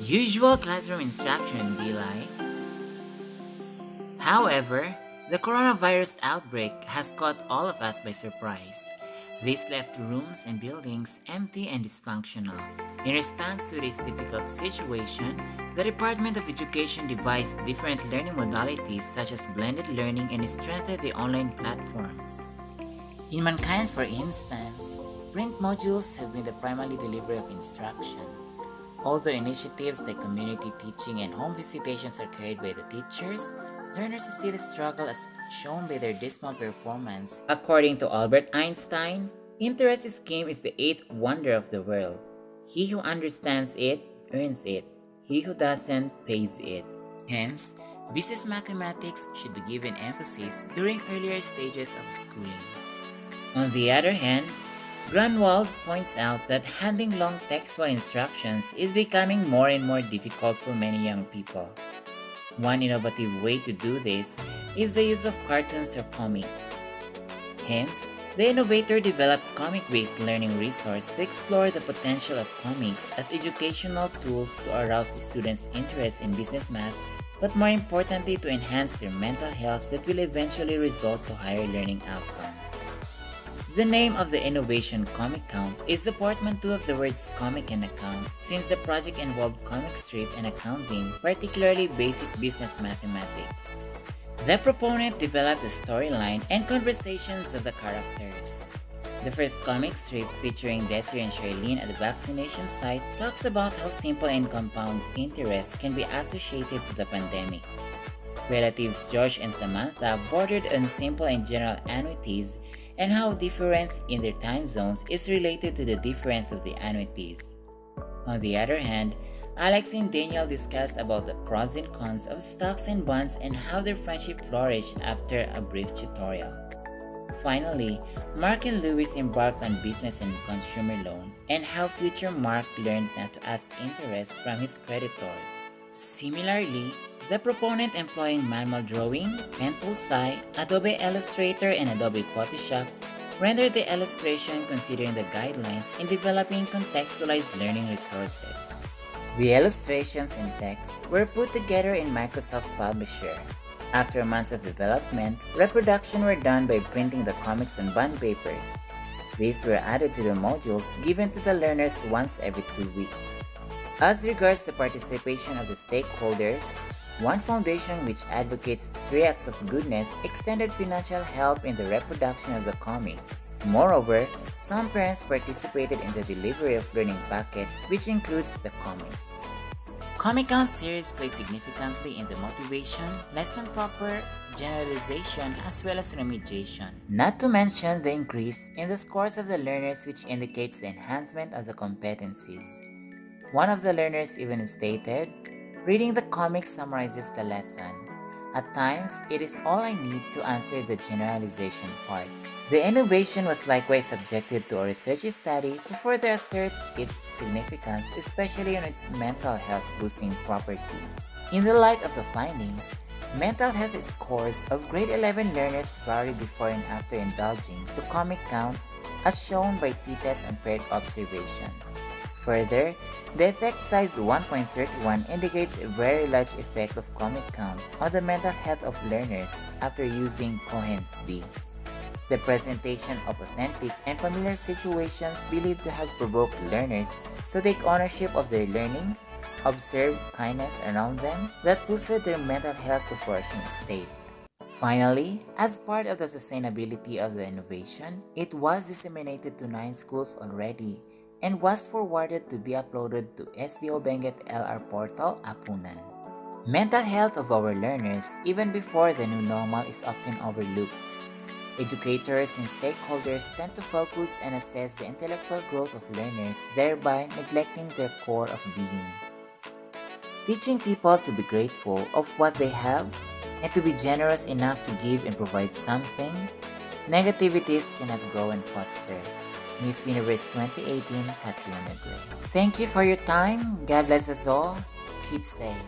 Usual classroom instruction be like. However, the coronavirus outbreak has caught all of us by surprise. This left rooms and buildings empty and dysfunctional. In response to this difficult situation, the Department of Education devised different learning modalities such as blended learning and strengthened the online platforms. In mankind, for instance, print modules have been the primary delivery of instruction. Although initiatives like community teaching and home visitations are carried by the teachers, learners still struggle as shown by their dismal performance. According to Albert Einstein, interest is game is the eighth wonder of the world. He who understands it, earns it. He who doesn't, pays it. Hence, business mathematics should be given emphasis during earlier stages of schooling. On the other hand, Grunwald points out that handling long textual instructions is becoming more and more difficult for many young people. One innovative way to do this is the use of cartoons or comics. Hence, the innovator developed comic-based learning resource to explore the potential of comics as educational tools to arouse students' interest in business math, but more importantly to enhance their mental health that will eventually result to higher learning outcomes. The name of the innovation ComiCount is the portmanteau of the words comic and account, since the project involved comic strip and accounting, particularly basic business mathematics. The proponent developed the storyline and conversations of the characters. The first comic strip featuring Desiree and Charlene at the vaccination site talks about how simple and compound interest can be associated to the pandemic. Relatives George and Samantha bordered on simple and general annuities and how difference in their time zones is related to the difference of the annuities. On the other hand, Alex and Daniel discussed about the pros and cons of stocks and bonds and how their friendship flourished after a brief tutorial. Finally, Mark and Lewis embarked on business and consumer loan and how future Mark learned not to ask interest from his creditors. Similarly, the proponent employing manual drawing, pen tool SAI, Adobe Illustrator, and Adobe Photoshop rendered the illustration considering the guidelines in developing contextualized learning resources. The illustrations and text were put together in Microsoft Publisher. After months of development, reproduction were done by printing the comics on bond papers. These were added to the modules given to the learners once every 2 weeks. As regards the participation of the stakeholders, one foundation which advocates 3 acts of goodness extended financial help in the reproduction of the comics. Moreover, some parents participated in the delivery of learning packets, which includes the comics. ComiCount series plays significantly in the motivation, lesson proper, generalization, as well as remediation. Not to mention the increase in the scores of the learners, which indicates the enhancement of the competencies. One of the learners even stated, "Reading the comic summarizes the lesson. At times, it is all I need to answer the generalization part." The innovation was likewise subjected to a research study to further assert its significance, especially on its mental health boosting property. In the light of the findings, mental health scores of grade 11 learners vary before and after indulging to ComiCount, as shown by t-test on paired observations. Further, the effect size 1.31 indicates a very large effect of ComiCount on the mental health of learners after using Cohen's d. The presentation of authentic and familiar situations believed to have provoked learners to take ownership of their learning, observe kindness around them that boosted their mental health to flourishing state. Finally, as part of the sustainability of the innovation, it was disseminated to 9 schools already and was forwarded to be uploaded to SDO Benguet LR portal, Apunan. Mental health of our learners, even before the new normal, is often overlooked. Educators and stakeholders tend to focus and assess the intellectual growth of learners, thereby neglecting their core of being. Teaching people to be grateful of what they have and to be generous enough to give and provide something, negativities cannot grow and foster. Miss Universe 2018, Catriona Gray. Thank you for your time. God bless us all. Keep safe.